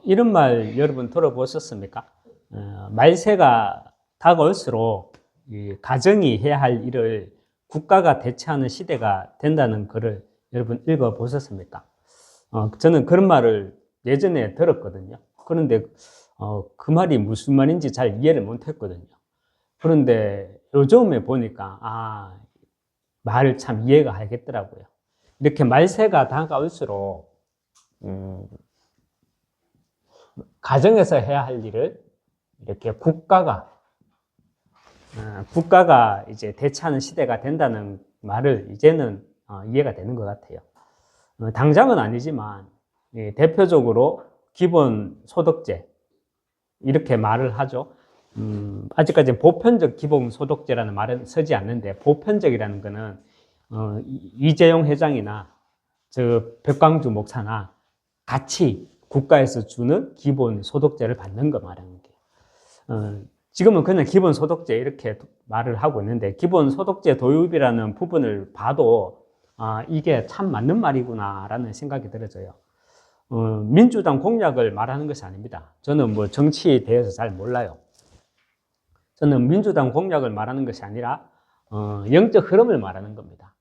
이런 말 여러분 들어보셨습니까? 말세가 다가올수록 이 가정이 해야 할 일을 국가가 대체하는 시대가 된다는 글을 여러분 읽어보셨습니까? 저는 그런 말을 예전에 들었거든요. 그런데 그 말이 무슨 말인지 잘 이해를 못했거든요. 그런데 요즘에 보니까 말을 참 이해가 하겠더라고요. 이렇게 말세가 다가올수록 가정에서 해야 할 일을 이렇게 국가가 이제 대체하는 시대가 된다는 말을 이제는 이해가 되는 것 같아요. 당장은 아니지만 대표적으로 기본소득제 이렇게 말을 하죠. 아직까지는 보편적 기본소득제라는 말은 쓰지 않는데, 보편적이라는 거는 이재용 회장이나 저 백광주 목사나 같이 국가에서 주는 기본소득제를 받는 거 말하는 게. 지금은 그냥 기본소득제 이렇게 말을 하고 있는데, 기본소득제 도입이라는 부분을 봐도 이게 참 맞는 말이구나라는 생각이 들어져요. 민주당 공약을 말하는 것이 아닙니다. 저는 뭐 정치에 대해서 잘 몰라요. 저는 민주당 공약을 말하는 것이 아니라 영적 흐름을 말하는 겁니다.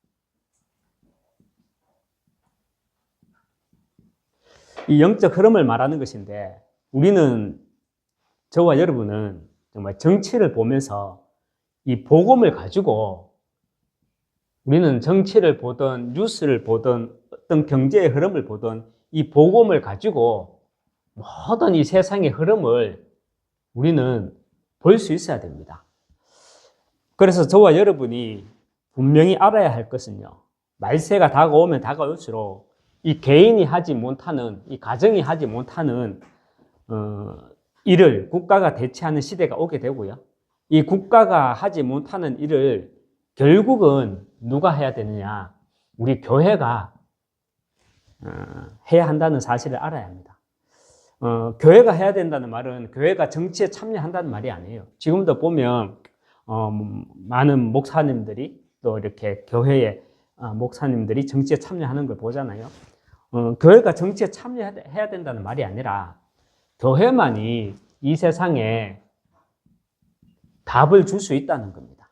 이 영적 흐름을 말하는 것인데, 저와 여러분은 정말 정치를 보면서 이 복음을 가지고, 우리는 정치를 보든 뉴스를 보든 어떤 경제의 흐름을 보든 이 복음을 가지고 모든 이 세상의 흐름을 우리는 볼 수 있어야 됩니다. 그래서 저와 여러분이 분명히 알아야 할 것은요, 말세가 다가오면 다가올수록 이 개인이 하지 못하는, 이 가정이 하지 못하는 일을 국가가 대체하는 시대가 오게 되고요. 이 국가가 하지 못하는 일을 결국은 누가 해야 되느냐? 우리 교회가 해야 한다는 사실을 알아야 합니다. 교회가 해야 된다는 말은 교회가 정치에 참여한다는 말이 아니에요. 지금도 보면 많은 목사님들이, 또 이렇게 교회의 목사님들이 정치에 참여하는 걸 보잖아요. 교회가 정치에 참여해야 된다는 말이 아니라 교회만이 이 세상에 답을 줄 수 있다는 겁니다.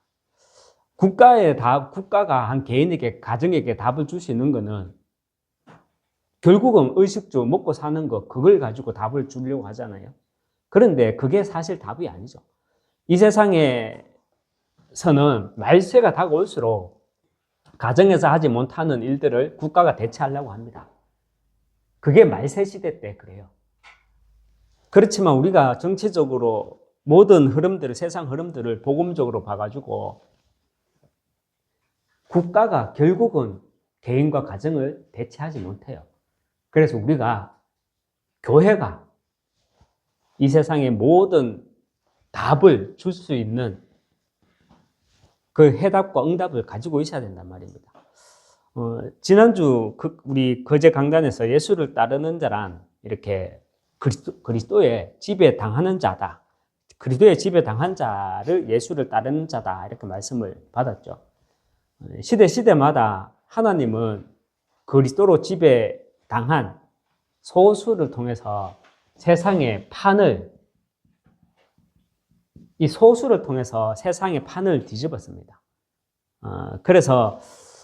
국가가 한 개인에게, 가정에게 답을 줄 수 있는 것은 결국은 의식주 먹고 사는 거, 그걸 가지고 답을 주려고 하잖아요. 그런데 그게 사실 답이 아니죠. 이 세상에서는 말세가 다가올수록 가정에서 하지 못하는 일들을 국가가 대체하려고 합니다. 그게 말세 시대 때 그래요. 그렇지만 우리가 정치적으로 모든 흐름들을, 세상 흐름들을 복음적으로 봐가지고 국가가 결국은 개인과 가정을 대체하지 못해요. 그래서 우리가, 교회가 이 세상의 모든 답을 줄 수 있는 그 해답과 응답을 가지고 있어야 된단 말입니다. 지난주 우리 거제 강단에서 예수를 따르는 자란, 이렇게 그리스도의 지배 당하는 자다, 그리스도의 지배 당한 자를 예수를 따르는 자다, 이렇게 말씀을 받았죠. 시대마다 하나님은 그리스도로 지배 당한 소수를 통해서 세상의 판을, 이 소수를 통해서 세상의 판을 뒤집었습니다. 그래서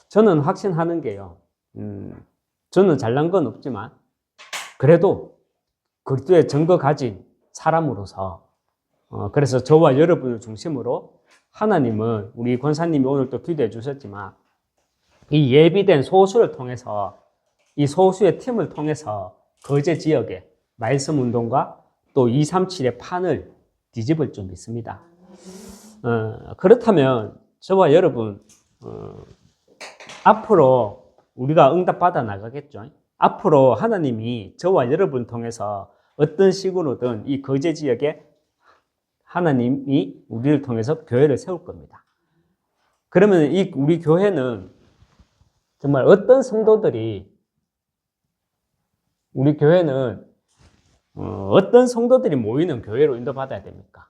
저는 확신하는 게요, 저는 잘난 건 없지만 그래도 그리스도의 증거 가진 사람으로서, 그래서 저와 여러분을 중심으로 하나님은, 우리 권사님이 오늘 또 기도해 주셨지만, 이 예비된 소수를 통해서, 이 소수의 팀을 통해서 거제 지역에 말씀 운동과 또 237의 판을 뒤집을 줄 믿습니다. 그렇다면 저와 여러분, 앞으로 우리가 응답받아 나가겠죠. 앞으로 하나님이 저와 여러분을 통해서 어떤 식으로든 이 거제 지역에 하나님이 우리를 통해서 교회를 세울 겁니다. 그러면 우리 교회는 정말 어떤 성도들이, 우리 교회는 어떤 성도들이 모이는 교회로 인도받아야 됩니까?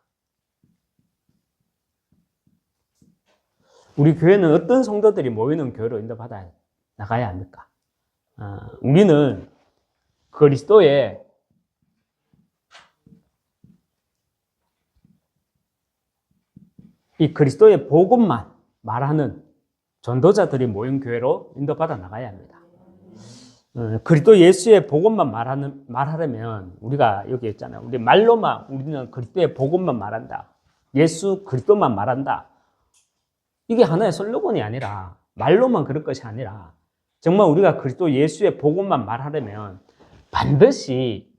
우리 교회는 어떤 성도들이 모이는 교회로 인도받아 나가야 합니까? 우리는 그리스도의 이 그리스도의 복음만 말하는 전도자들이 모인 교회로 인도받아 나가야 합니다. 그리스도 예수의 복음만 말하려면 우리가 여기 있잖아요. 우리 말로만 우리는 그리스도의 복음만 말한다. 예수 그리스도만 말한다. 이게 하나의 슬로건이 아니라 말로만 그럴 것이 아니라 정말 우리가 그리스도 예수의 복음만 말하려면 반드시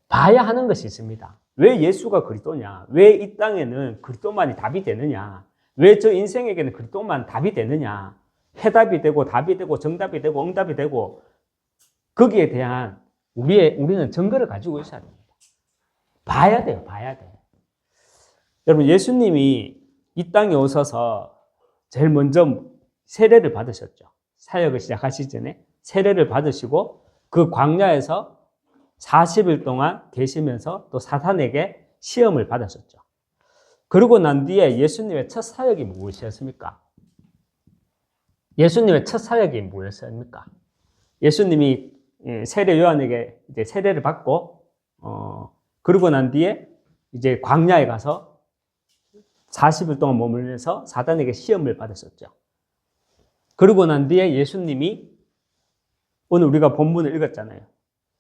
봐야 하는 것이 있습니다. 왜 예수가 그리스도냐? 왜 이 땅에는 그리스도만이 답이 되느냐? 왜 저 인생에게는 그리스도만 답이 되느냐? 해답이 되고 답이 되고 정답이 되고 응답이 되고 거기에 대한 우리는 증거를 가지고 있어야 됩니다. 봐야 돼요. 봐야 돼. 여러분 예수님이 이 땅에 오셔서 제일 먼저 세례를 받으셨죠. 사역을 시작하시기 전에 세례를 받으시고 그 광야에서 40일 동안 계시면서 또 사탄에게 시험을 받으셨죠. 그러고 난 뒤에 예수님의 첫 사역이 무엇이었습니까? 예수님의 첫 사역이 뭐였습니까? 예수님이 세례 요한에게 이제 세례를 받고 그러고 난 뒤에 이제 광야에 가서 40일 동안 머물면서 사단에게 시험을 받았었죠. 그러고 난 뒤에 예수님이 오늘 우리가 본문을 읽었잖아요.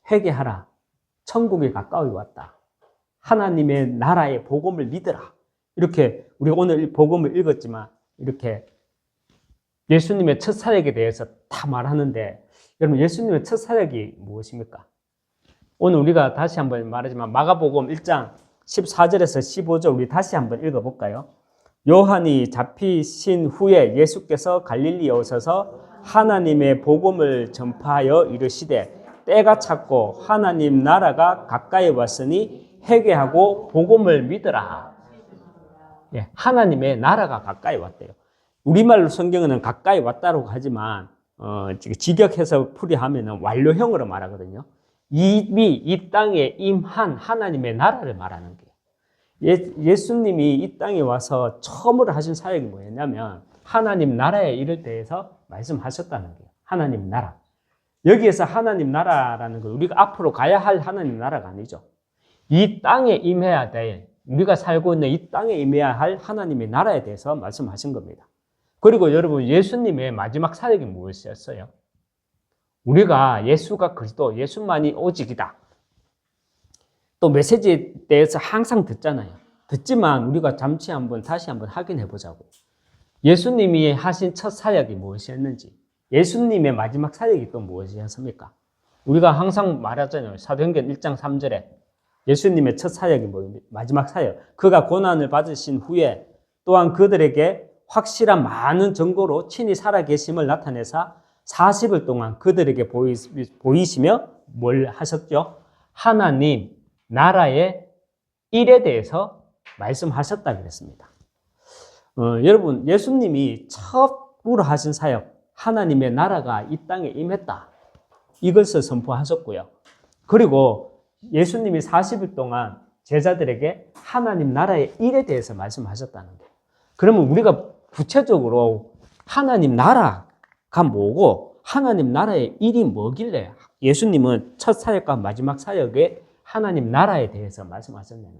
회개하라. 천국이 가까이 왔다. 하나님의 나라의 복음을 믿으라. 이렇게 우리가 오늘 복음을 읽었지만 이렇게 예수님의 첫 사역에 대해서 다 말하는데 여러분 예수님의 첫 사역이 무엇입니까? 오늘 우리가 다시 한번 말하지만 마가복음 1장 14절에서 15절 우리 다시 한번 읽어볼까요? 요한이 잡히신 후에 예수께서 갈릴리에 오셔서 하나님의 복음을 전파하여 이르시되 때가 찼고 하나님 나라가 가까이 왔으니 회개하고 복음을 믿으라. 예, 하나님의 나라가 가까이 왔대요. 우리말로 성경은 가까이 왔다고 하지만 직역해서 풀이하면 완료형으로 말하거든요. 이미 이 땅에 임한 하나님의 나라를 말하는 거예요. 예수님이 이 땅에 와서 처음으로 하신 사역이 뭐였냐면 하나님 나라에 이를 대해서 말씀하셨다는 거예요. 하나님 나라. 여기에서 하나님 나라라는 건 우리가 앞으로 가야 할 하나님 나라가 아니죠. 이 땅에 임해야 될, 우리가 살고 있는 이 땅에 임해야 할 하나님의 나라에 대해서 말씀하신 겁니다. 그리고 여러분 예수님의 마지막 사역이 무엇이었어요? 우리가 예수가 그리스도, 예수만이 오직이다. 또 메시지에 대해서 항상 듣잖아요. 듣지만 우리가 다시 한번 확인해 보자고. 예수님이 하신 첫 사역이 무엇이었는지, 예수님의 마지막 사역이 또 무엇이었습니까? 우리가 항상 말하잖아요. 사도행전 1장 3절에 예수님의 첫 사역이 뭐입니까? 마지막 사역. 그가 고난을 받으신 후에 또한 그들에게 확실한 많은 증거로 친히 살아계심을 나타내사 40일 동안 그들에게 보이시며 뭘 하셨죠? 하나님 나라의 일에 대해서 말씀하셨다 그랬습니다. 여러분 예수님이 처음으로 하신 사역 하나님의 나라가 이 땅에 임했다. 이것을 선포하셨고요. 그리고 예수님이 40일 동안 제자들에게 하나님 나라의 일에 대해서 말씀하셨다는 거예요. 그러면 우리가 구체적으로 하나님 나라가 뭐고 하나님 나라의 일이 뭐길래 예수님은 첫 사역과 마지막 사역에 하나님 나라에 대해서 말씀하셨냐는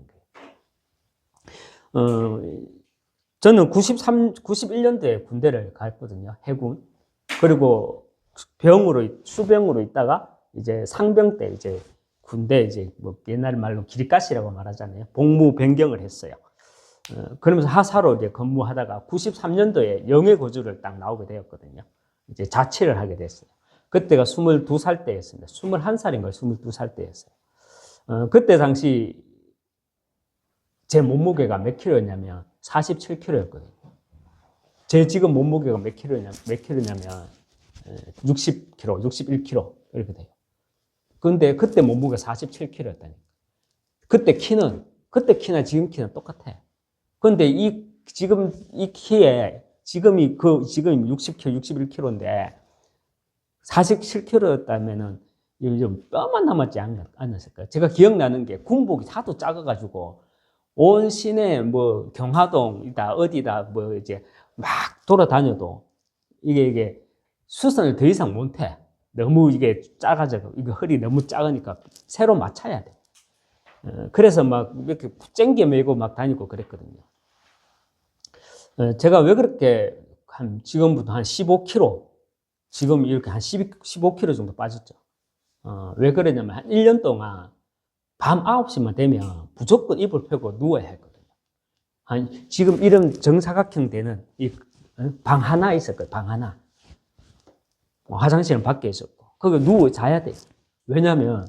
거예요. 저는 91년도에 군대를 갔거든요. 해군. 그리고 수병으로 있다가 이제 상병 때 이제 군대 이제 뭐 옛날 말로 기립가시라고 말하잖아요. 복무 변경을 했어요. 그러면서 하사로 이제 근무하다가 93년도에 영해고주를 딱 나오게 되었거든요. 이제 자취를 하게 됐어요. 그때가 22살 때였습니다. 21살인가 22살 때였어요. 그때 당시 제 몸무게가 몇 킬로였냐면 47킬로였거든요. 제 지금 몸무게가 몇 킬로냐면 60킬로, 61킬로 이렇게 돼요. 근데 그때 몸무게가 47킬로였다니까. 그때 키나 지금 키는 똑같아. 근데 지금 이 키에 지금이 60kg, 61kg인데 47kg였다면은 좀 뼈만 남았지 않았을까요? 제가 기억나는 게 군복이 하도 작아가지고 온 시내 뭐 경하동이다 어디다 뭐 이제 막 돌아다녀도 이게 수선을 더 이상 못해. 너무 이게 작아져. 이거 허리 너무 작으니까 새로 맞춰야 돼. 그래서 막 이렇게 쨍겨 메고 막 다니고 그랬거든요. 제가 왜 그렇게 지금부터 한 15kg, 지금 이렇게 한 15kg 정도 빠졌죠. 왜 그러냐면 한 1년 동안 밤 9시만 되면 무조건 이불 펴고 누워야 했거든요. 지금 이런 정사각형 되는 방 하나 있었거든요. 방 하나. 화장실은 밖에 있었고. 거기 누워 자야 돼. 왜냐면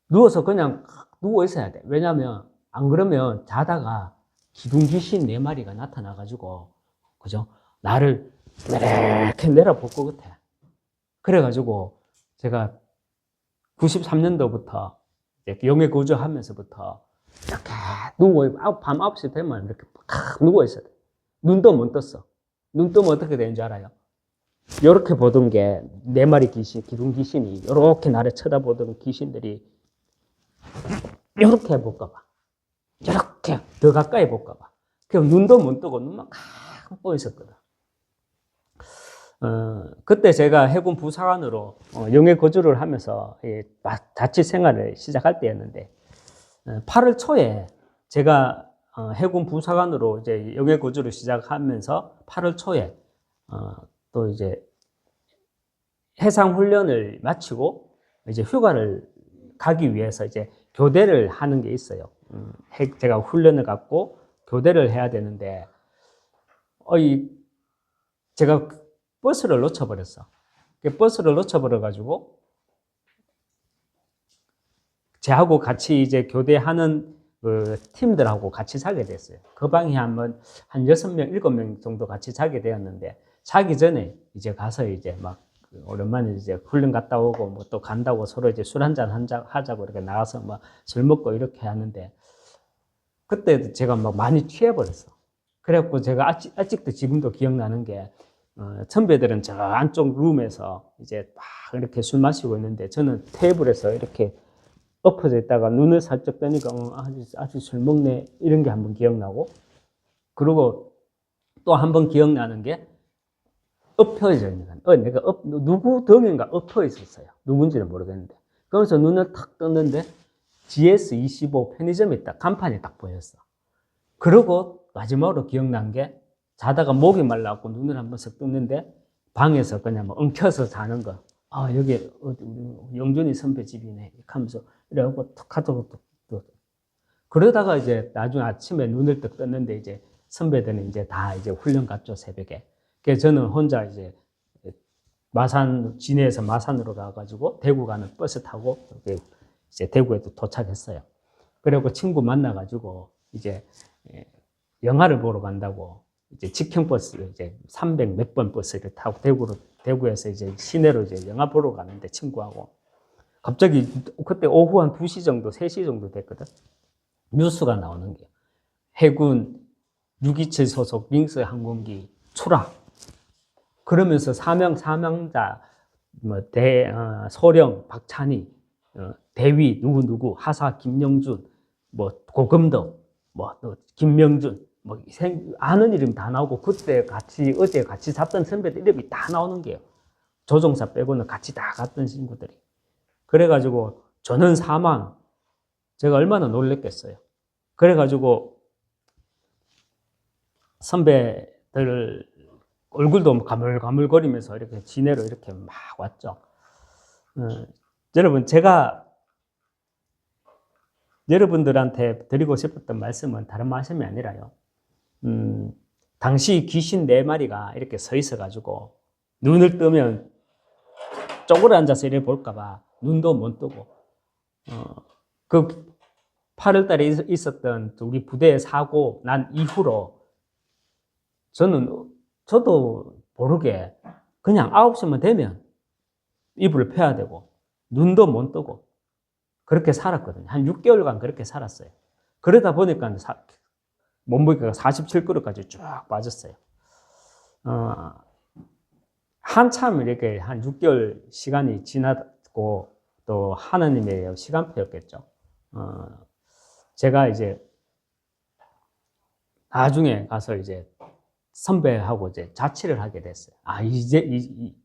누워서 그냥 누워 있어야 돼. 왜냐면 안 그러면 자다가 기둥 귀신 4마리가 나타나가지고, 그죠? 나를 이렇게 내려볼 것 같아. 그래가지고 제가 93년도부터 영해 거주하면서부터 이렇게 밤 9시 되면 이렇게 탁 누워 있어야 돼. 눈도 못 떴어. 눈 뜨면 어떻게 되는 줄 알아요? 이렇게 보던 게 4마리 귀신, 기둥 귀신이 이렇게 나를 쳐다보던 귀신들이 이렇게 볼까봐. 이렇게 더 가까이 볼까봐. 그럼 눈도 못 뜨고 눈만 감고 있었거든. 그때 제가 해군 부사관으로 영해 거주를 하면서 자취 생활을 시작할 때였는데, 8월 초에 제가 해군 부사관으로 이제 영해 거주를 시작하면서 8월 초에 또 이제 해상 훈련을 마치고 이제 휴가를 가기 위해서 이제 교대를 하는 게 있어요. 제가 훈련을 갖고 교대를 해야 되는데, 제가 버스를 놓쳐버렸어. 버스를 놓쳐버려가지고, 저하고 같이 이제 교대하는 그 팀들하고 같이 자게 됐어요. 그 방에 한 6명, 7명 정도 같이 자게 되었는데, 자기 전에 이제 가서 이제 막 오랜만에 이제 훈련 갔다 오고 뭐 또 간다고 서로 이제 술 한잔 하자고 이렇게 나가서 막 술 먹고 이렇게 하는데, 그때 제가 막 많이 취해버렸어. 그래갖고 제가 아직도 지금도 기억나는 게, 선배들은 저 안쪽 룸에서 이제 막 이렇게 술 마시고 있는데, 저는 테이블에서 이렇게 엎어져 있다가 눈을 살짝 뜨니까 아직 술 먹네, 이런 게 한번 기억나고, 그리고 또 한번 기억나는 게 엎혀져 있는 거야. 내가 누구 등인가 엎어 있었어요. 누군지는 모르겠는데. 그러면서 눈을 탁 떴는데 GS25 편의점이 딱 간판이 딱 보였어. 그러고 마지막으로 기억난 게, 자다가 목이 말라갖고 눈을 한번 쓱 떴는데 방에서 그냥 뭐 엉켜서 자는 거. 여기 영준이 선배 집이네 하면서 이래갖고 툭 하고 또 그러다가 이제 나중에 아침에 눈을 딱 떴는데 이제 선배들은 이제 다 이제 훈련 갔죠, 새벽에. 그래서 저는 혼자 이제 진해에서 마산으로 가가지고 대구 가는 버스 타고 이제 대구에도 도착했어요. 그리고 친구 만나가지고 이제 영화를 보러 간다고 이제 직행버스 이제 300 몇 번 버스를 타고 대구에서 이제 시내로 이제 영화 보러 가는데, 친구하고 갑자기 그때 오후 한 2시 정도, 3시 정도 됐거든. 뉴스가 나오는 게, 해군 627 소속 링스 항공기 추락. 그러면서 사망자 소령, 박찬희, 대위 누구, 하사 김영준, 뭐 고금덕, 또 김명준, 아는 이름 다 나오고, 그때 어제 같이 잤던 선배들 이름이 다 나오는 게요. 조종사 빼고는 같이 다 갔던 친구들이. 그래가지고 저는 사망, 제가 얼마나 놀랬겠어요. 그래가지고 선배들 얼굴도 가물가물거리면서 이렇게 진해로 이렇게 막 왔죠. 여러분, 제가 여러분들한테 드리고 싶었던 말씀은 다른 말씀이 아니라요. 당시 귀신 4마리가 이렇게 서 있어가지고 눈을 뜨면 쪼그려 앉아서 이래 볼까봐 눈도 못 뜨고, 그 8월 달에 있었던 우리 부대의 사고 난 이후로 저도 모르게 그냥 9시만 되면 이불을 펴야 되고 눈도 못 뜨고 그렇게 살았거든요. 한 6개월간 그렇게 살았어요. 그러다 보니까 몸무게가 47kg까지 쭉 빠졌어요. 한참 이렇게 한 6개월 시간이 지났고, 또 하나님의 시간표였겠죠. 제가 이제 나중에 가서 이제 선배하고 이제 자취를 하게 됐어요. 이제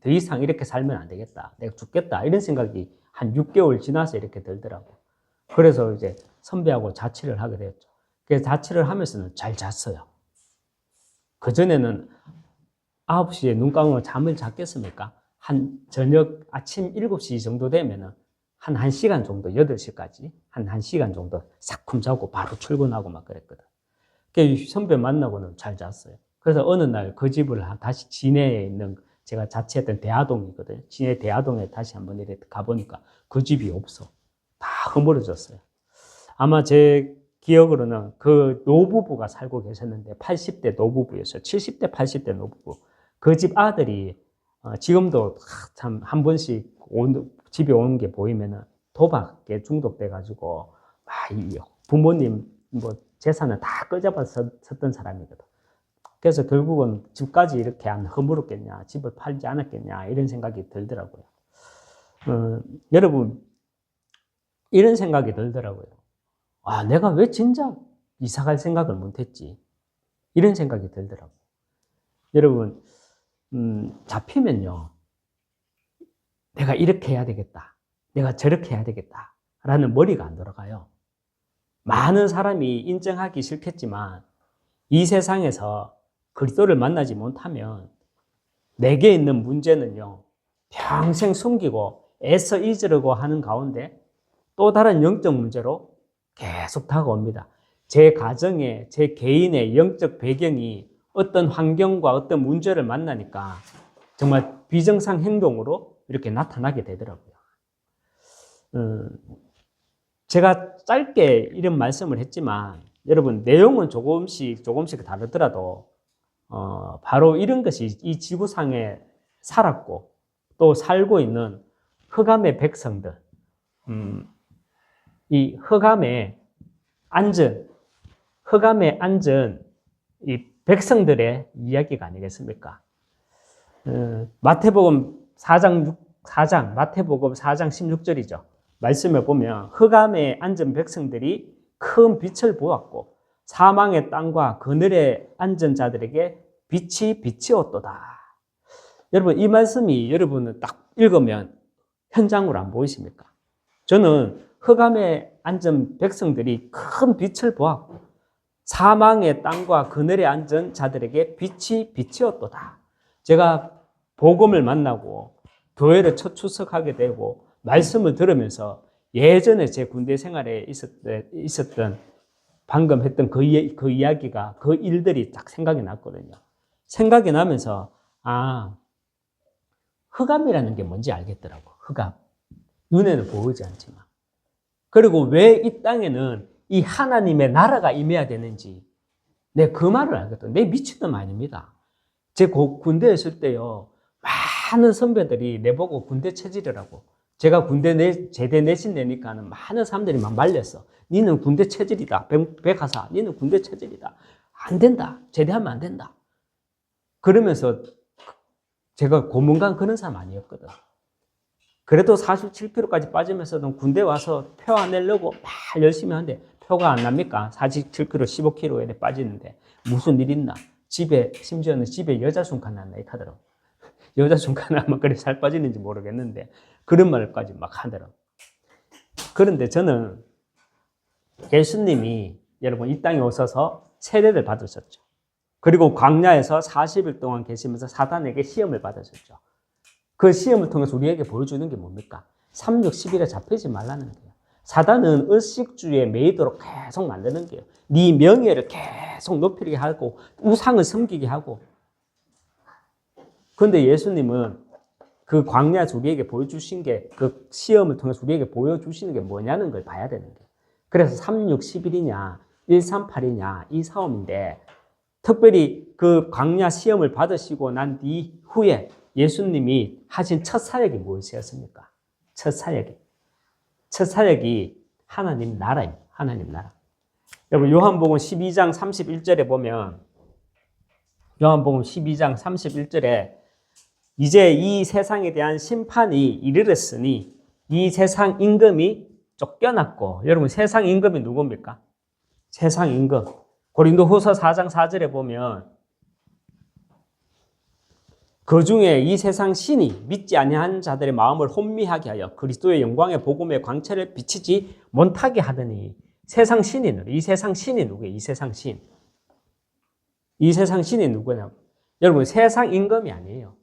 더 이상 이렇게 살면 안 되겠다. 내가 죽겠다. 이런 생각이 한 6개월 지나서 이렇게 들더라고. 그래서 이제 선배하고 자취를 하게 되었죠. 그래서 자취를 하면서는 잘 잤어요. 그전에는 9시에 눈 감으면 잠을 잤겠습니까? 저녁 아침 7시 정도 되면은 한 1시간 정도, 8시까지 한 1시간 정도 싹 자고 바로 출근하고 막 그랬거든. 그 선배 만나고는 잘 잤어요. 그래서 어느 날 그 집을 다시 진해에 있는 제가 자취했던 대하동이거든요. 진해 대하동에 다시 한번 이렇게 가보니까 그 집이 없어. 다 허물어졌어요. 아마 제 기억으로는 그 노부부가 살고 계셨는데 80대 노부부였어요. 70대, 80대 노부부. 그 집 아들이 지금도 참 한 번씩 집에 오는 게 보이면은 도박에 중독돼가지고 부모님 뭐 재산을 다 끄집어섰던 사람이거든. 그래서 결국은 집까지 이렇게 안 허물었겠냐, 집을 팔지 않았겠냐 이런 생각이 들더라고요. 여러분 이런 생각이 들더라고요. 내가 왜 진작 이사 갈 생각을 못했지? 이런 생각이 들더라고요. 여러분 잡히면요, 내가 이렇게 해야 되겠다, 내가 저렇게 해야 되겠다 라는 머리가 안 돌아가요. 많은 사람이 인정하기 싫겠지만 이 세상에서 그리스도를 만나지 못하면 내게 있는 문제는요, 평생 숨기고 애써 잊으려고 하는 가운데 또 다른 영적 문제로 계속 다가옵니다. 제 가정에 제 개인의 영적 배경이 어떤 환경과 어떤 문제를 만나니까 정말 비정상 행동으로 이렇게 나타나게 되더라고요. 제가 짧게 이런 말씀을 했지만 여러분 내용은 조금씩 다르더라도 바로 이런 것이 이 지구상에 살았고 또 살고 있는 흑암의 백성들, 이 흑암에 앉은 이 백성들의 이야기가 아니겠습니까? 마태복음 4장 16절이죠. 말씀을 보면 흑암에 앉은 백성들이 큰 빛을 보았고 사망의 땅과 그늘에 앉은 자들에게 빛이 비치었도다. 여러분 이 말씀이 여러분은 딱 읽으면 현장으로 안 보이십니까? 저는 흑암에 앉은 백성들이 큰 빛을 보았고 사망의 땅과 그늘에 앉은 자들에게 빛이 비치었도다. 제가 복음을 만나고 교회를 첫 출석하게 되고 말씀을 들으면서 예전에 제 군대 생활에 있었던 방금 했던 그 이야기가, 그 일들이 딱 생각이 났거든요. 생각이 나면서 흑암이라는 게 뭔지 알겠더라고. 흑암. 눈에는 보이지 않지만. 그리고 왜 이 땅에는 이 하나님의 나라가 임해야 되는지 내 그 말을 알거든. 내 미친놈 아닙니다. 제 군대에 있을 때요, 많은 선배들이 내보고 군대 체질이라고. 제가 제대 내신 내니까는 많은 사람들이 막 말렸어. 니는 군대 체질이다. 백하사, 니는 군대 체질이다. 안 된다. 제대하면 안 된다. 그러면서 제가 고문관 그런 사람 아니었거든. 그래도 47kg까지 빠지면서도 군대 와서 표 안 내려고 막 열심히 하는데 표가 안 납니까? 47kg, 15kg에 빠지는데 무슨 일 있나? 심지어는 집에 여자 순간 났나 이렇게 하더라고. 여자 순간 하면 그래 살 빠지는지 모르겠는데 그런 말까지 막 하더라고. 그런데 저는 예수님이 여러분 이 땅에 오셔서 세례를 받으셨죠. 그리고 광야에서 40일 동안 계시면서 사단에게 시험을 받으셨죠. 그 시험을 통해서 우리에게 보여주는 게 뭡니까? 3, 6, 10일에 잡히지 말라는 거예요. 사단은 의식주의에 매이도록 계속 만드는 거예요. 네 명예를 계속 높이게 하고 우상을 섬기게 하고. 그런데 예수님은 그 광야에서 우리에게 보여주신 게, 그 시험을 통해서 우리에게 보여주시는 게 뭐냐는 걸 봐야 되는 거예요. 그래서 3, 6, 10일이냐 138이냐 이 싸움인데, 특별히 그 광야 시험을 받으시고 난 이후에 예수님이 하신 첫 사역이 무엇이었습니까? 첫 사역이 하나님 나라입니다. 하나님 나라. 여러분 요한복음 12장 31절에 보면, 요한복음 12장 31절에 이제 이 세상에 대한 심판이 이르렀으니 이 세상 임금이 쫓겨났고, 여러분 세상 임금이 누굽니까? 세상 임금. 고린도후서 4장 4절에 보면 그 중에 이 세상 신이 믿지 아니한 자들의 마음을 혼미하게 하여 그리스도의 영광의 복음의 광채를 비치지 못하게 하더니, 세상 신이 누구예요? 이 세상 신이 누구예요? 이 세상 신. 이 세상 신이 누구냐? 여러분, 세상 임금이 아니에요.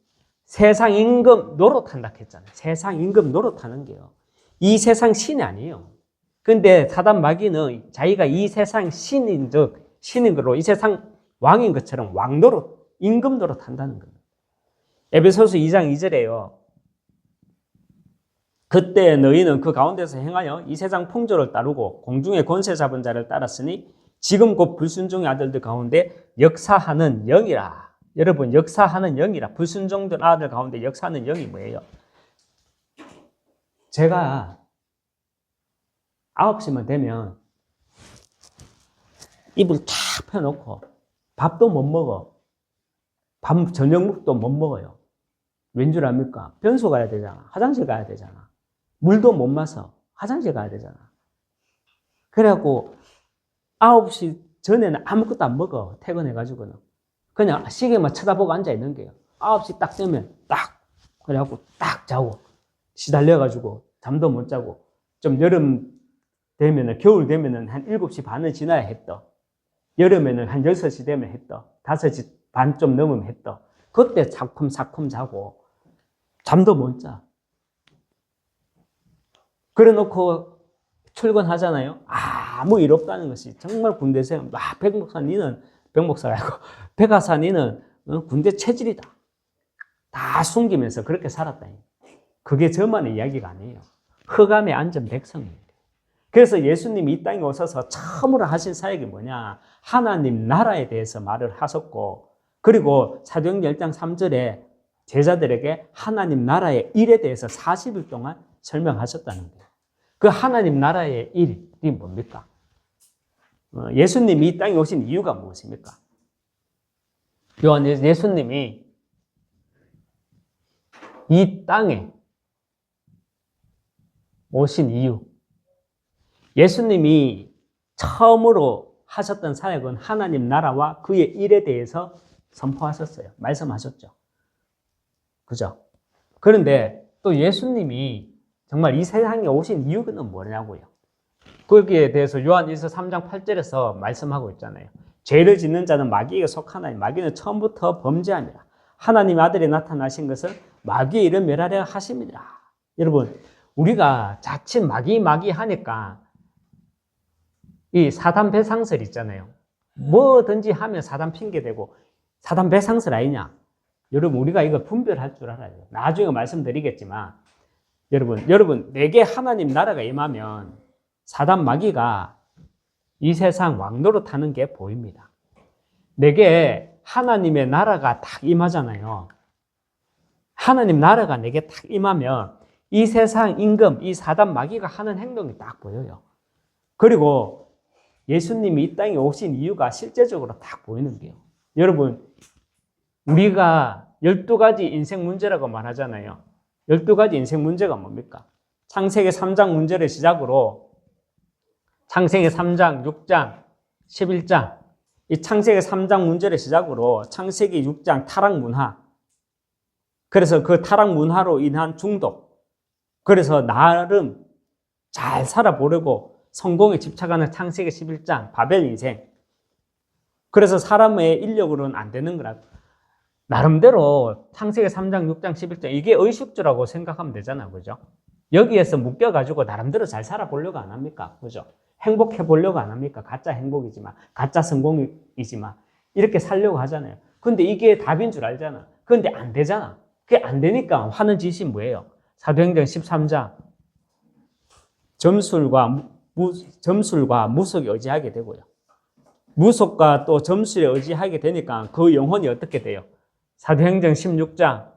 세상 임금 노릇한다 했잖아요. 세상 임금 노릇하는 게요. 이 세상 신이 아니에요. 근데 사단 마귀는 자기가 이 세상 신인 거로 이 세상 왕인 것처럼 왕 노릇, 임금 노릇 한다는 거예요. 에베소서 2장 2절에요. 그때 너희는 그 가운데서 행하여 이 세상 풍조를 따르고 공중의 권세 잡은 자를 따랐으니 지금 곧 불순종의 아들들 가운데 역사하는 영이라. 여러분, 역사하는 영이라. 불순종된 아들 가운데 역사하는 영이 뭐예요? 제가 9시만 되면 이불 탁 펴놓고 밥도 못 먹어. 저녁묵도 못 먹어요. 왠 줄 압니까? 변소 가야 되잖아. 화장실 가야 되잖아. 물도 못 마셔. 화장실 가야 되잖아. 그래갖고 9시 전에는 아무것도 안 먹어. 퇴근해가지고는. 그냥 시계만 쳐다보고 앉아있는 거예요. 9시 딱 되면 딱 그래갖고 딱 자고 시달려가지고 잠도 못 자고 좀 여름 되면은 겨울 되면은 한 7시 반은 지나야 했다. 여름에는 한 6시 되면 했다. 5시 반 좀 넘으면 했다. 그때 사콤사콤 자고 잠도 못 자. 그래 놓고 출근하잖아요. 아무 일 없다는 것이 정말 군대생. 백목사 니는 백목사가 아니고 백하사 니는 군대 체질이다. 다 숨기면서 그렇게 살았다. 그게 저만의 이야기가 아니에요. 흑암에 앉은 백성입니다. 그래서 예수님이 이 땅에 오셔서 처음으로 하신 사역이 뭐냐? 하나님 나라에 대해서 말을 하셨고, 그리고 사도행전 1장 3절에 제자들에게 하나님 나라의 일에 대해서 40일 동안 설명하셨다는 거예요. 그 하나님 나라의 일이 뭡니까? 예수님이 이 땅에 오신 이유가 무엇입니까? 예수님이 이 땅에 오신 이유. 예수님이 처음으로 하셨던 사역은 하나님 나라와 그의 일에 대해서 선포하셨어요. 말씀하셨죠. 그죠? 그런데 또 예수님이 정말 이 세상에 오신 이유는 뭐냐고요. 거기에 대해서 요한일서 3장 8절에서 말씀하고 있잖아요. 죄를 짓는 자는 마귀에게 속하나니 마귀는 처음부터 범죄함이라. 하나님의 아들이 나타나신 것은 마귀의 일을 멸하려 하심이라. 여러분, 우리가 자칫 마귀 하니까 이 사단 배상설 있잖아요. 뭐든지 하면 사단 핑계대고 사단 배상설 아니냐. 여러분, 우리가 이걸 분별할 줄 알아야 돼요. 나중에 말씀드리겠지만 여러분 내게 하나님 나라가 임하면 사단 마귀가 이 세상 왕노릇 하는 게 보입니다. 내게 하나님의 나라가 딱 임하잖아요. 하나님 나라가 내게 딱 임하면 이 세상 임금, 이 사단 마귀가 하는 행동이 딱 보여요. 그리고 예수님이 이 땅에 오신 이유가 실제적으로 딱 보이는 게요. 여러분, 우리가 12가지 인생 문제라고 말하잖아요. 12가지 인생 문제가 뭡니까? 창세기 3장 문제를 시작으로 창세기 3장, 6장, 11장 이 창세기 3장 문제를 시작으로 창세기 6장 타락 문화, 그래서 그 타락 문화로 인한 중독, 그래서 나름 잘 살아보려고 성공에 집착하는 창세기 11장 바벨 인생, 그래서 사람의 인력으로는 안 되는 거라고. 나름대로 창세기 3장, 6장, 11장 이게 의식주라고 생각하면 되잖아요. 그죠? 여기에서 묶여가지고 나름대로 잘 살아보려고 안 합니까? 그죠? 행복해 보려고 안 합니까? 가짜 행복이지만, 가짜 성공이지만 이렇게 살려고 하잖아요. 근데 이게 답인 줄 알잖아. 근데 안 되잖아. 그게 안 되니까 하는 짓이 뭐예요? 사도행전 13장 점술과 무속에 의지하게 되고요. 무속과 또 점술에 의지하게 되니까 그 영혼이 어떻게 돼요? 사도행전 16장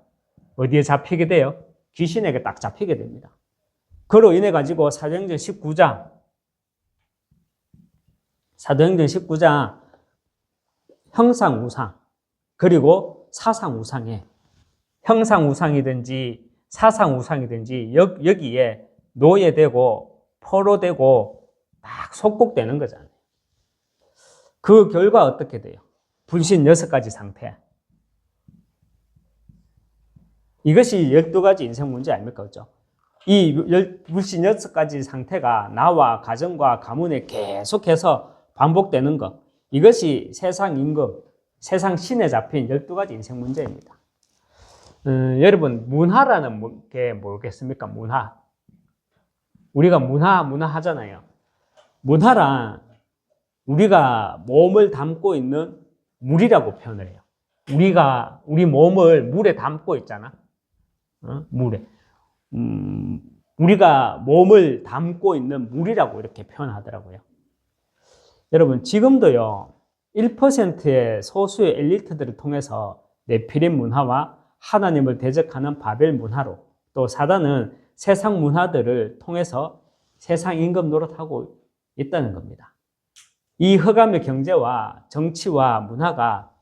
어디에 잡히게 돼요? 귀신에게 딱 잡히게 됩니다. 그로 인해 가지고 사도행전 19장 형상 우상 그리고 사상 우상에 형상 우상이든지 사상 우상이든지 여기에 노예되고 포로되고 딱 속국되는 거잖아요. 그 결과 어떻게 돼요? 불신 6가지 상태. 이것이 12가지 인생 문제 아닙니까? 그렇죠? 이 불신 6가지 상태가 나와 가정과 가문에 계속해서 반복되는 것. 이것이 세상 임금, 세상 신에 잡힌 12가지 인생 문제입니다. 여러분, 문화라는 게 뭐겠습니까? 문화. 우리가 문화 하잖아요. 문화란 우리가 몸을 담고 있는 물이라고 표현을 해요. 우리 몸을 물에 담고 있잖아. 물에. 우리가 몸을 담고 있는 물이라고 이렇게 표현하더라고요. 여러분, 지금도요, 1%의 소수의 엘리트들을 통해서 네피림 문화와 하나님을 대적하는 바벨 문화로, 또 사단은 세상 문화들을 통해서 세상 임금 노릇하고 있다는 겁니다. 이 흑암의 경제와 정치와 문화가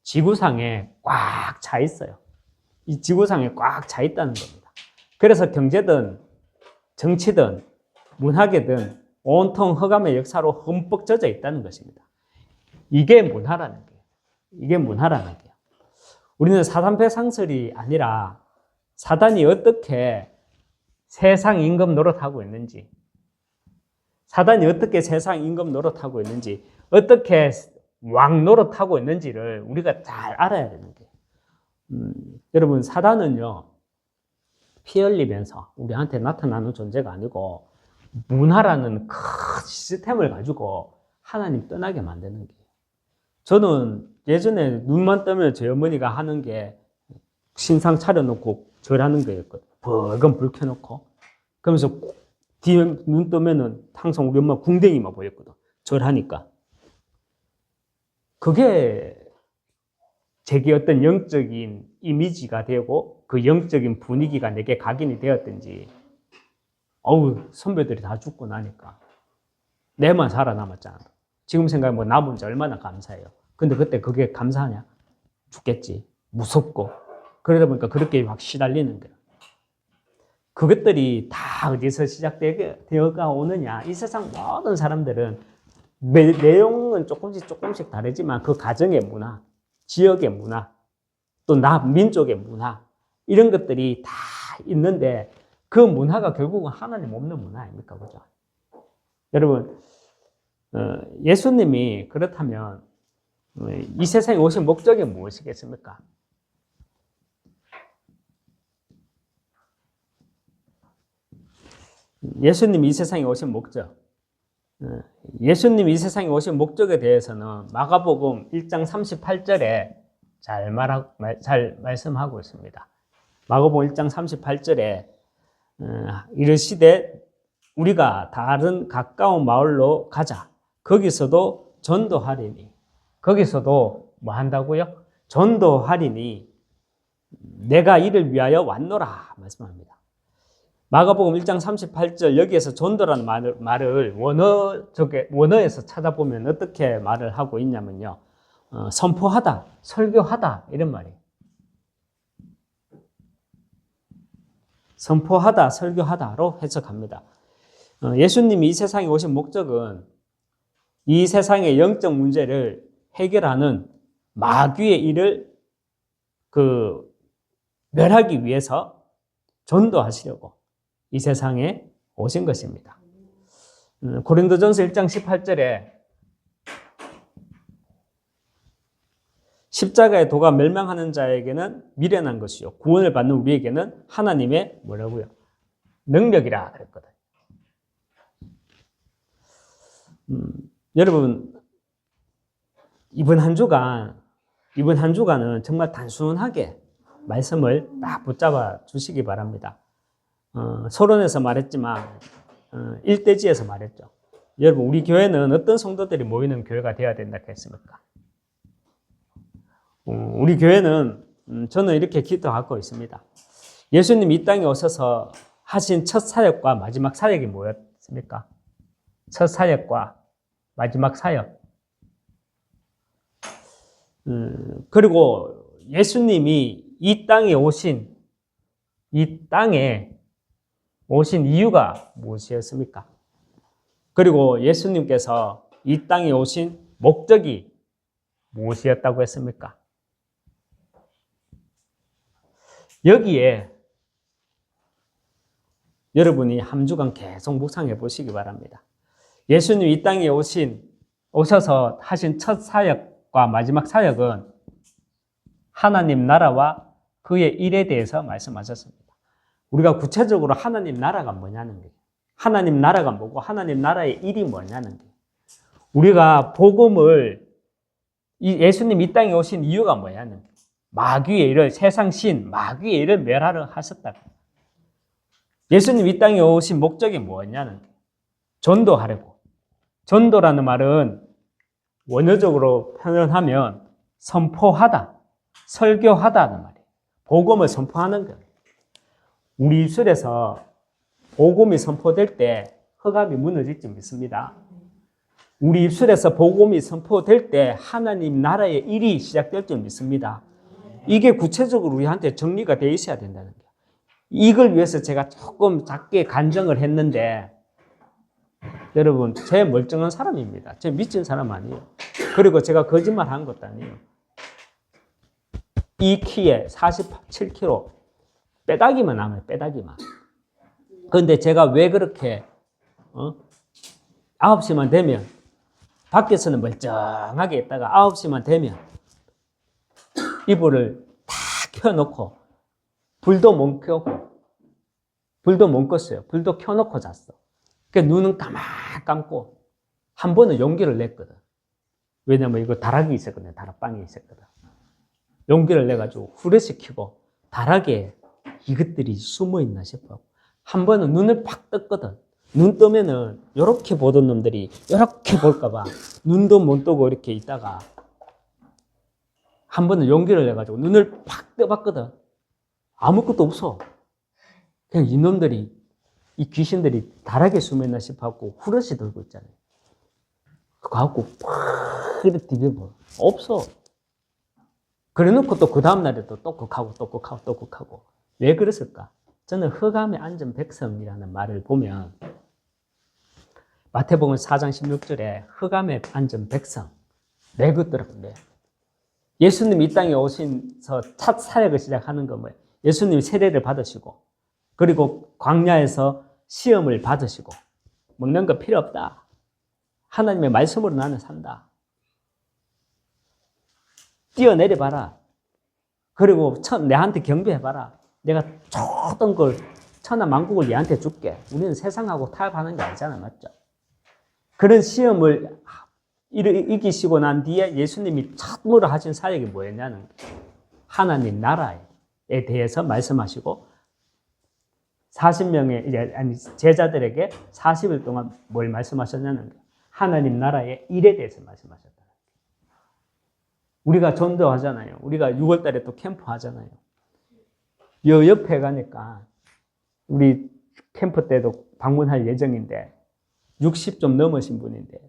지구상에 꽉 차 있어요. 이 지구상에 꽉 차 있다는 겁니다. 그래서 경제든 정치든 문화계든 온통 흑암의 역사로 흠뻑 젖어 있다는 것입니다. 이게 문화라는 거예요. 이게 문화라는 거예요. 우리는 사단배 상설이 아니라 사단이 어떻게 세상 임금 노릇하고 있는지, 사단이 어떻게 세상 임금 노릇하고 있는지, 어떻게 왕 노릇하고 있는지를 우리가 잘 알아야 되는 거예요. 여러분, 사단은요, 피 흘리면서 우리한테 나타나는 존재가 아니고 문화라는 큰 시스템을 가지고 하나님 떠나게 만드는 거예요. 저는 예전에 눈만 뜨면 저희 어머니가 하는 게 신상 차려놓고 절하는 거였거든요. 붉은 불 켜놓고. 그러면서 뒤에 눈 뜨면은 항상 우리 엄마 궁뎅이만 보였거든. 절하니까. 그게 제게 어떤 영적인 이미지가 되고 그 영적인 분위기가 내게 각인이 되었든지, 선배들이 다 죽고 나니까 내만 살아남았잖아. 지금 생각해보면 남은 지 얼마나 감사해요. 근데 그때 그게 감사하냐? 죽겠지. 무섭고. 그러다 보니까 그렇게 확 시달리는 거야. 그것들이 다 어디서 시작되어가 오느냐? 이 세상 모든 사람들은 내용은 조금씩 다르지만 그 가정의 문화, 지역의 문화, 또 민족의 문화, 이런 것들이 다 있는데 그 문화가 결국은 하나님 없는 문화 아닙니까? 그죠? 여러분, 예수님이 그렇다면 이 세상에 오신 목적이 무엇이겠습니까? 예수님이 이 세상에 오신 목적, 예수님이 이 세상에 오신 목적에 대해서는 마가복음 1장 38절에 잘 말씀하고 있습니다. 마가복음 1장 38절에 이르시되 우리가 다른 가까운 마을로 가자. 거기서도 전도하리니. 거기서도 뭐 한다고요? 전도하리니 내가 이를 위하여 왔노라 말씀합니다. 마가복음 1장 38절 여기에서 전도라는 말을 원어에서 찾아보면 어떻게 말을 하고 있냐면요. 선포하다, 설교하다 이런 말이에요. 선포하다, 설교하다로 해석합니다. 예수님이 이 세상에 오신 목적은 이 세상의 영적 문제를 해결하는 마귀의 일을 멸하기 위해서 전도하시려고 이 세상에 오신 것입니다. 고린도전서 1장 18절에 십자가의 도가 멸망하는 자에게는 미련한 것이요 구원을 받는 우리에게는 하나님의 뭐라고요? 능력이라 그랬거든요. 여러분, 이번 한 주간은 정말 단순하게 말씀을 딱 붙잡아 주시기 바랍니다. 서론에서 말했지만 1대지에서 말했죠. 여러분, 우리 교회는 어떤 성도들이 모이는 교회가 되어야 된다고 했습니까? 우리 교회는 저는 이렇게 기도하고 있습니다. 예수님 이 땅에 오셔서 하신 첫 사역과 마지막 사역이 뭐였습니까? 첫 사역과 마지막 사역. 그리고 예수님이 이 땅에 오신 이유가 무엇이었습니까? 그리고 예수님께서 이 땅에 오신 목적이 무엇이었다고 했습니까? 여기에 여러분이 한 주간 계속 묵상해 보시기 바랍니다. 예수님 이 땅에 오셔서 하신 첫 사역, 사역과 마지막 사역은 하나님 나라와 그의 일에 대해서 말씀하셨습니다. 우리가 구체적으로 하나님 나라가 뭐냐는 거예요. 하나님 나라가 뭐고 하나님 나라의 일이 뭐냐는 거예요. 우리가 복음을 예수님 이 땅에 오신 이유가 뭐냐는 거예요. 마귀의 일을 세상 신 마귀의 일을 멸하러 하셨다. 예수님 이 땅에 오신 목적이 뭐냐는 거예요. 전도하려고. 전도라는 말은 원어적으로 표현하면 선포하다, 설교하다는 말이에요. 복음을 선포하는 거예요. 우리 입술에서 복음이 선포될 때 흑암이 무너질 줄 믿습니다. 우리 입술에서 복음이 선포될 때 하나님 나라의 일이 시작될 줄 믿습니다. 이게 구체적으로 우리한테 정리가 되어 있어야 된다는 거예요. 이걸 위해서 제가 조금 작게 간증을 했는데 여러분, 제 멀쩡한 사람입니다. 제 미친 사람 아니에요. 그리고 제가 거짓말 한 것도 아니에요. 이 키에 47kg 빼다기만 남아요. 빼다기만. 그런데 제가 왜 그렇게 9시만 되면 밖에서는 멀쩡하게 있다가 9시만 되면 이불을 다 켜놓고 불도 못 켜고 불도 못 껐어요. 불도 켜놓고 잤어. 그러니까 눈은 감고 한 번은 용기를 냈거든. 왜냐면 이거 다락이 있었거든요. 다락방이 있었거든. 용기를 내가지고 후레쉬 켜고 다락에 이것들이 숨어있나 싶어. 한 번은 눈을 팍 떴거든. 눈 뜨면은 이렇게 보던 놈들이 이렇게 볼까봐 눈도 못 뜨고 이렇게 있다가 한 번은 용기를 내가지고 눈을 팍 떠봤거든. 아무것도 없어. 그냥 이놈들이 이 귀신들이 다락에 숨어있나 싶어갖고 후레쉬 들고 있잖아요. 그거 갖고 팍 이렇게 뒤집어. 없어. 그래 놓고 또 그 다음날에 또 똑똑하고. 왜 그랬을까? 저는 흑암에 앉은 백성이라는 말을 보면 마태복음 4장 16절에 흑암에 앉은 백성 네 것더라고요. 예수님 이 땅에 오셔서 첫 사역을 시작하는 건 뭐예요? 예수님이 세례를 받으시고 그리고 광야에서 시험을 받으시고 먹는 거 필요 없다. 하나님의 말씀으로 나는 산다. 뛰어내려봐라. 그리고 내한테 경배해봐라. 내가 모든 걸 천하 만국을 얘한테 줄게. 우리는 세상하고 타협하는 게 아니잖아. 맞죠? 그런 시험을 이기시고 난 뒤에 예수님이 첫으로 하신 사역이 뭐였냐는 하나님 나라에 대해서 말씀하시고 40명의 이제 제자들에게 40일 동안 뭘 말씀하셨냐는 거예요. 하나님 나라의 일에 대해서 말씀하셨다. 우리가 전도하잖아요. 우리가 6월 달에 또 캠프 하잖아요. 요 옆에 가니까 우리 캠프 때도 방문할 예정인데 60 좀 넘으신 분인데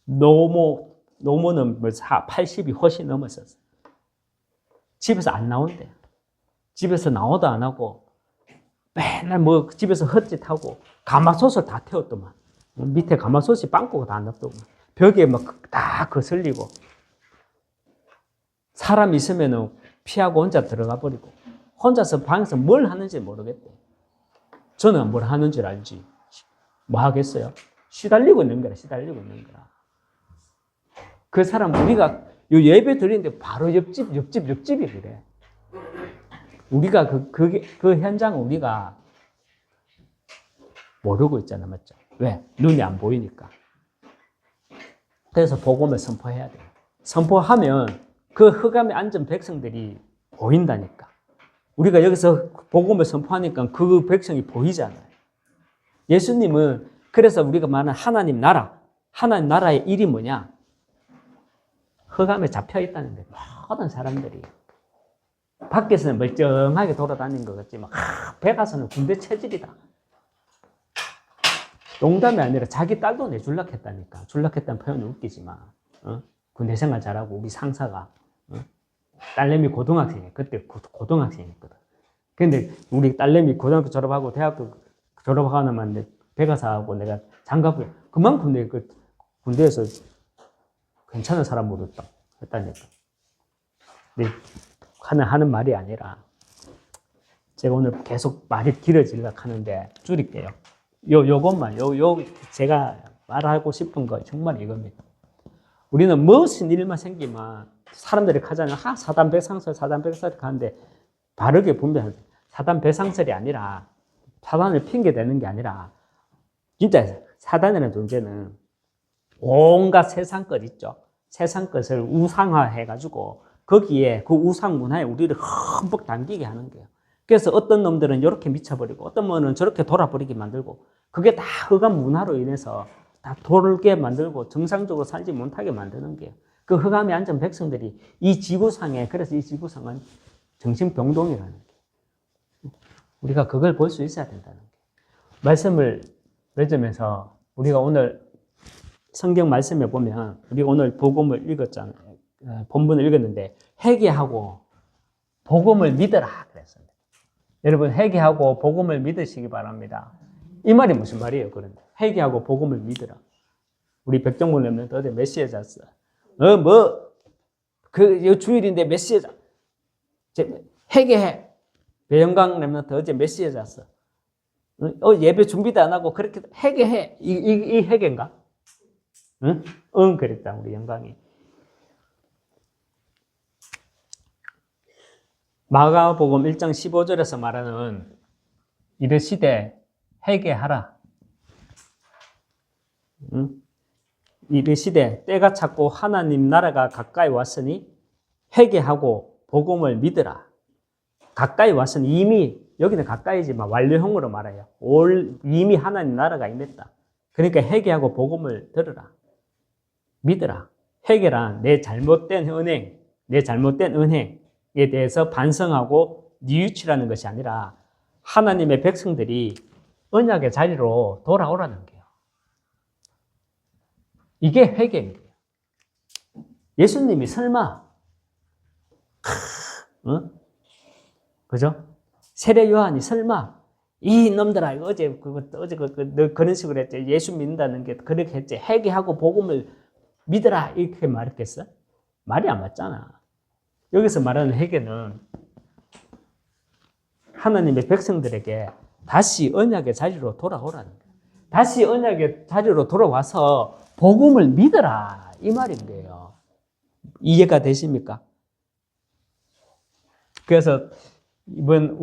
노모는 80이 훨씬 넘었었어요. 집에서 안 나온대. 집에서 나오도 안 하고 맨날 뭐 집에서 헛짓하고 가마솥을 다 태웠더만. 밑에 가마솥이 빵꾸가 다 났더만. 벽에 막 다 거슬리고 사람 있으면 피하고 혼자 들어가 버리고 혼자서 방에서 뭘 하는지 모르겠대. 저는 뭘 하는 줄 알지. 뭐 하겠어요? 시달리고 있는 거라. 그 사람 우리가 요 예배 드리는데 바로 옆집이 그래. 우리가 그 현장을 우리가 모르고 있잖아. 맞죠? 왜? 눈이 안 보이니까. 그래서 복음을 선포해야 돼요. 선포하면 그 흑암에 앉은 백성들이 보인다니까. 우리가 여기서 복음을 선포하니까 그 백성이 보이잖아요. 예수님은 그래서 우리가 말하는 하나님 나라의 일이 뭐냐? 흑암에 잡혀 있다는 거예요. 모든 사람들이. 밖에서는 멀쩡하게 돌아다니는 것 같지만 배 가서는 군대 체질이다. 농담이 아니라 자기 딸도 내줄락 했다니까. 줄락했다는 표현은 웃기지만 군대 생활 잘하고 우리 상사가 딸내미 고등학생이에요. 그때 고등학생이었거든. 근데 우리 딸내미 고등학교 졸업하고 대학교 졸업하고나만 배가사하고 내가 장갑을 그만큼 내가 그 군대에서 괜찮은 사람으로 했다니까. 근데 하는 말이 아니라 제가 오늘 계속 말이 길어지려고 하는데 줄일게요. 요것만 제가 말하고 싶은 거 정말 이겁니다. 우리는 무슨 일만 생기면 사람들이 가잖아요. 사단배상설, 사단배상설 하는데 바르게 분별하는 사단배상설이 아니라 사단을 핑계대는 게 아니라 진짜 사단이라는 존재는 온갖 세상 것 있죠. 세상 것을 우상화해가지고 거기에 그 우상 문화에 우리를 흠뻑 담기게 하는 거예요. 그래서 어떤 놈들은 이렇게 미쳐버리고 어떤 놈은 저렇게 돌아버리게 만들고 그게 다 흑암 문화로 인해서 다 돌게 만들고 정상적으로 살지 못하게 만드는 거예요. 그 흑암에 앉은 백성들이 이 지구상에, 그래서 이 지구상은 정신병동이라는 거예요. 우리가 그걸 볼 수 있어야 된다는 거예요. 말씀을 맺으면서 우리가 오늘 성경 말씀에 보면 우리가 오늘 복음을 읽었잖아요. 본문을 읽었는데 회개하고 복음을 믿어라 그랬습니다. 여러분 회개하고 복음을 믿으시기 바랍니다. 이 말이 무슨 말이에요? 그런데 회개하고 복음을 믿으라. 우리 백정문 랩런트 어제 메시지 잤어. 그 주일인데 메시지 잤어. 회개해. 배영강 랩런트 어제 메시지 잤어. 예배 준비도 안 하고 그렇게 회개해. 이 회개인가? 응? 그랬다 우리 영광이. 마가복음 1장 15절에서 말하는 이르시되 회개하라. 이르시되 때가 찼고 하나님 나라가 가까이 왔으니 회개하고 복음을 믿으라. 가까이 왔으니 이미 여기는 가까이지만 완료형으로 말해요. 이미 하나님 나라가 임했다. 그러니까 회개하고 복음을 들으라. 믿으라. 회개란 내 잘못된 은행에 대해서 반성하고 뉘우치라는 것이 아니라 하나님의 백성들이 언약의 자리로 돌아오라는 거예요. 이게 회개인 거예요. 예수님이 설마 그죠? 세례 요한이 설마 이 놈들아 어제 그런 식으로 했지. 예수 믿는다는 게 그렇게 했지. 회개하고 복음을 믿으라 이렇게 말했겠어? 말이 안 맞잖아. 여기서 말하는 회개는 하나님의 백성들에게 다시 언약의 자리로 돌아오라는 거예요. 다시 언약의 자리로 돌아와서 복음을 믿어라 이 말인 거예요. 이해가 되십니까? 그래서 이번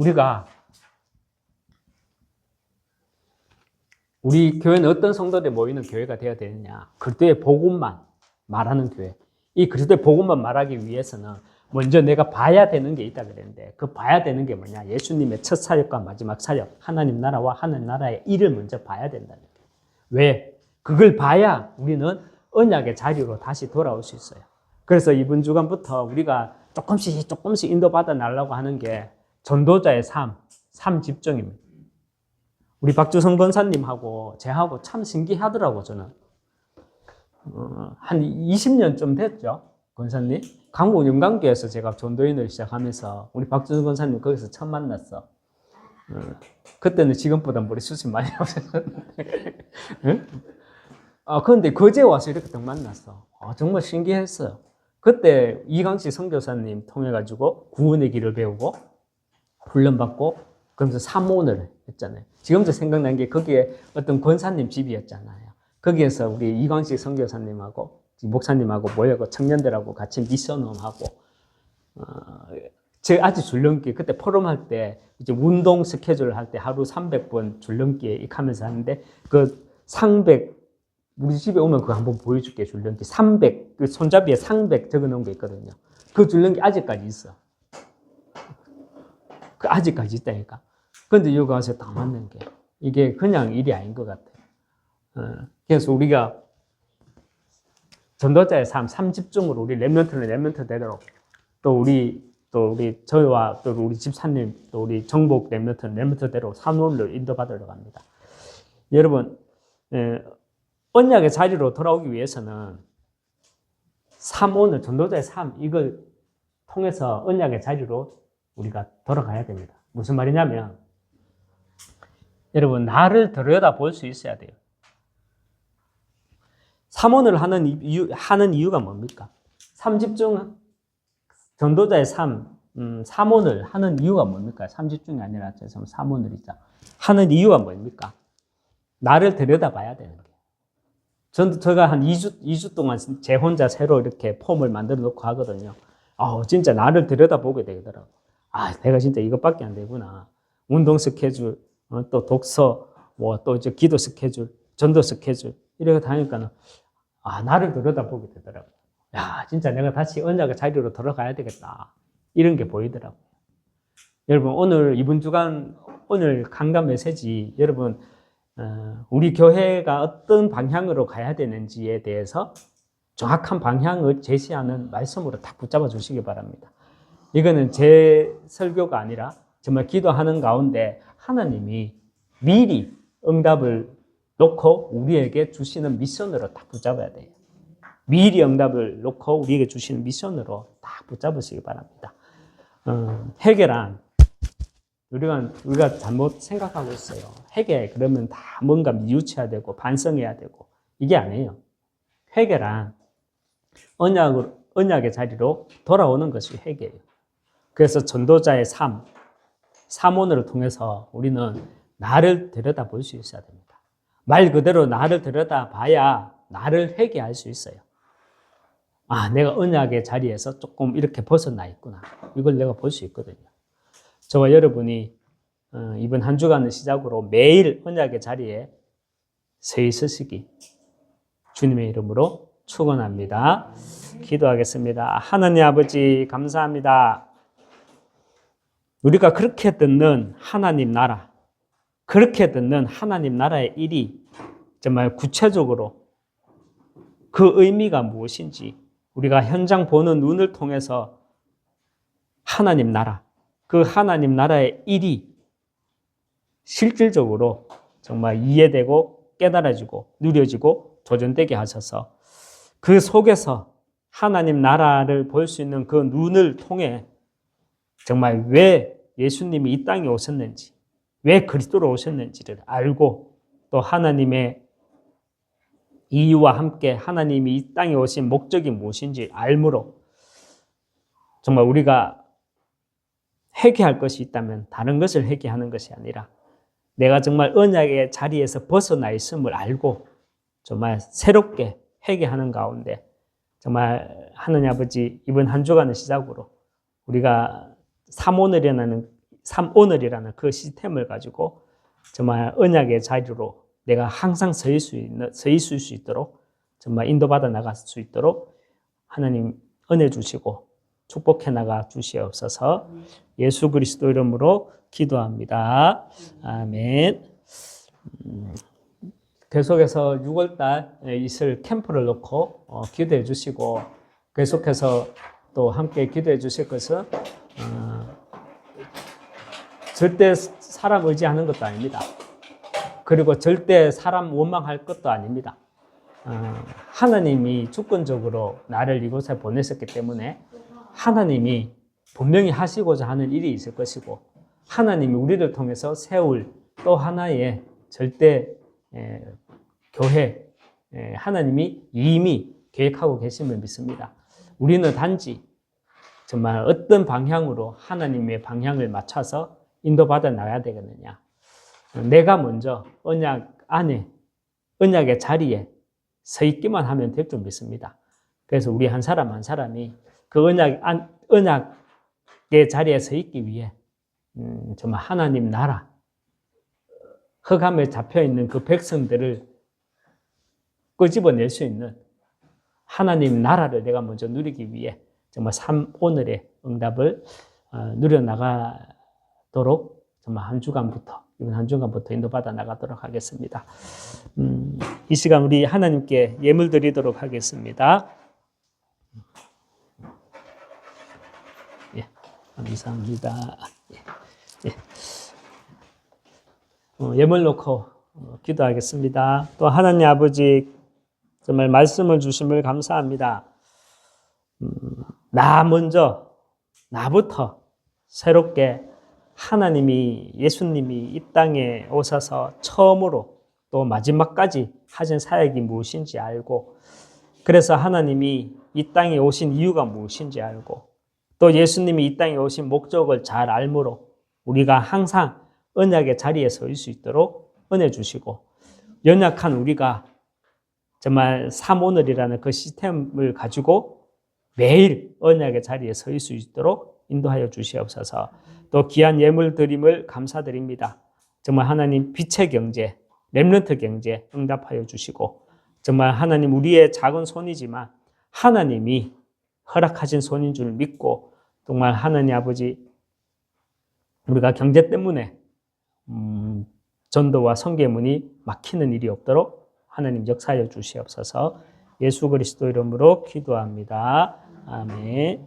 우리 교회는 어떤 성도들이 모이는 교회가 되어야 되느냐? 그리스도의 복음만 말하는 교회. 이 그리스도의 복음만 말하기 위해서는 먼저 내가 봐야 되는 게 있다 그랬는데 그 봐야 되는 게 뭐냐? 예수님의 첫 사역과 마지막 사역, 하나님 나라와 하나님 나라의 일을 먼저 봐야 된다는 거예요. 왜? 그걸 봐야 우리는 언약의 자리로 다시 돌아올 수 있어요. 그래서 이번 주간부터 우리가 조금씩 인도받아 나가려고 하는 게 전도자의 삶 집중입니다. 우리 박주성 권사님하고 제하고 참 신기하더라고 저는. 한 20년쯤 됐죠, 권사님. 강북 영광교에서 제가 전도인을 시작하면서 우리 박주성 권사님 거기서 처음 만났어. 그때는 지금보다 머리숱이 많이 없었는데. 그런데 거제 와서 이렇게 딱 만났어. 정말 신기했어요. 그때 이강식 선교사님 통해가지고 구원의 길을 배우고 훈련받고 그러면서 사모를 했잖아요. 지금도 생각난 게 거기에 어떤 권사님 집이었잖아요. 거기에서 우리 이광식 선교사님하고 목사님하고 모여고 청년들하고 같이 미션홈하고 제 아직 줄넘기 그때 포럼할 때 이제 운동 스케줄 할 때 하루 300번 줄넘기 익하면서 하는데 그 상백 우리 집에 오면 그거 한번 보여줄게. 줄넘기 300 그 손잡이에 상백 적어놓은 거 있거든요. 그 줄넘기 아직까지 있어. 그 아직까지 있다니까. 그런데 여기 와서 딱 맞는 게 이게 그냥 일이 아닌 것 같아요. 그래서 우리가 전도자의 삶 집중으로 우리 랩런트대로 또 우리 저와 또 우리 집사님 또 우리 정복 랩런트대로 사모를 인도받으러 갑니다. 여러분 언약의 자리로 돌아오기 위해서는 사모는 전도자의 삶 이걸 통해서 언약의 자리로 우리가 돌아가야 됩니다. 무슨 말이냐면 여러분 나를 들여다 볼 수 있어야 돼요. 사모를 하는 이유가 뭡니까? 삼집중 전도자의 사모를 하는 이유가 뭡니까? 삼집중이 아니라 사모를 하는 이유가 뭡니까? 나를 들여다 봐야 되는 거예요. 제가 한 2주 동안 제 혼자 새로 이렇게 폼을 만들어 놓고 하거든요. 진짜 나를 들여다보게 되더라고. 내가 진짜 이것밖에 안 되구나. 운동 스케줄, 또 독서, 또 이제 기도 스케줄, 전도 스케줄, 이렇게 다니까는, 나를 들여다보게 되더라고. 진짜 내가 다시 언약의 자리로 돌아가야 되겠다. 이런 게 보이더라고요. 여러분, 이번 주간, 오늘 강단 메시지, 여러분, 우리 교회가 어떤 방향으로 가야 되는지에 대해서 정확한 방향을 제시하는 말씀으로 딱 붙잡아 주시기 바랍니다. 이거는 제 설교가 아니라 정말 기도하는 가운데 하나님이 미리 응답을 놓고 우리에게 주시는 미션으로 딱 붙잡아야 돼요. 미리 응답을 놓고 우리에게 주시는 미션으로 딱 붙잡으시기 바랍니다. 회개란 우리가 잘못 생각하고 있어요. 회개 그러면 다 뭔가 뉘우쳐야 되고 반성해야 되고 이게 아니에요. 회개란 언약의 자리로 돌아오는 것이 회개예요. 그래서 전도자의 삶, 사모를 통해서 우리는 나를 들여다볼 수 있어야 됩니다. 말 그대로 나를 들여다봐야 나를 회개할 수 있어요. 내가 언약의 자리에서 조금 이렇게 벗어나 있구나. 이걸 내가 볼 수 있거든요. 저와 여러분이 이번 한 주간을 시작으로 매일 언약의 자리에 서 있으시기 주님의 이름으로 축원합니다. 기도하겠습니다. 하나님 아버지 감사합니다. 우리가 그렇게 듣는 하나님 나라, 그렇게 듣는 하나님 나라의 일이 정말 구체적으로 그 의미가 무엇인지 우리가 현장 보는 눈을 통해서 하나님 나라, 그 하나님 나라의 일이 실질적으로 정말 이해되고 깨달아지고 누려지고 도전되게 하셔서 그 속에서 하나님 나라를 볼 수 있는 그 눈을 통해 정말 왜 예수님이 이 땅에 오셨는지, 왜 그리스도로 오셨는지를 알고 또 하나님의 이유와 함께 하나님이 이 땅에 오신 목적이 무엇인지 알므로 정말 우리가 회개할 것이 있다면 다른 것을 회개하는 것이 아니라 내가 정말 언약의 자리에서 벗어나 있음을 알고 정말 새롭게 회개하는 가운데 정말 하나님 아버지 이번 한 주간의 시작으로 우리가 3오늘이라는 그 시스템을 가지고 정말 언약의 자리로 내가 항상 서 있을 수 있도록 정말 인도받아 나갈 수 있도록 하나님 은혜 주시고 축복해 나가 주시옵소서. 예수 그리스도 이름으로 기도합니다. 아멘. 계속해서 6월달 있을 캠프를 놓고 기도해 주시고 계속해서 또 함께 기도해 주실 것은 절대 사람 의지하는 것도 아닙니다. 그리고 절대 사람 원망할 것도 아닙니다. 하나님이 주권적으로 나를 이곳에 보내셨기 때문에 하나님이 분명히 하시고자 하는 일이 있을 것이고 하나님이 우리를 통해서 세울 또 하나의 절대 교회 하나님이 이미 계획하고 계심을 믿습니다. 우리는 단지 정말 어떤 방향으로 하나님의 방향을 맞춰서 인도받아 나가야 되겠느냐. 내가 먼저 언약 안에 언약의 자리에 서 있기만 하면 될 줄 믿습니다. 그래서 우리 한 사람 한 사람이 그 언약의 자리에 서 있기 위해 정말 하나님 나라 흑암에 잡혀있는 그 백성들을 끄집어낼 수 있는 하나님 나라를 내가 먼저 누리기 위해 정말 오늘의 응답을 누려나가도록 정말 이번 한 주간부터 인도받아 나가도록 하겠습니다. 이 시간 우리 하나님께 예물 드리도록 하겠습니다. 감사합니다. 예물 놓고 기도하겠습니다. 또 하나님 아버지 정말 말씀을 주심을 감사합니다. 나부터 새롭게 하나님이 예수님이 이 땅에 오셔서 처음으로 또 마지막까지 하신 사역이 무엇인지 알고 그래서 하나님이 이 땅에 오신 이유가 무엇인지 알고 또 예수님이 이 땅에 오신 목적을 잘 알므로 우리가 항상 언약의 자리에 서 있을 수 있도록 은혜 주시고 연약한 우리가 정말 삼오늘이라는 그 시스템을 가지고 매일 언약의 자리에 설 수 있도록 인도하여 주시옵소서. 또 귀한 예물 드림을 감사드립니다. 정말 하나님 빛의 경제, 렘넌트 경제 응답하여 주시고, 정말 하나님 우리의 작은 손이지만 하나님이 허락하신 손인 줄 믿고, 정말 하나님 아버지 우리가 경제 때문에 전도와 선교문이 막히는 일이 없도록 하나님 역사하여 주시옵소서. 예수 그리스도 이름으로 기도합니다. 아멘.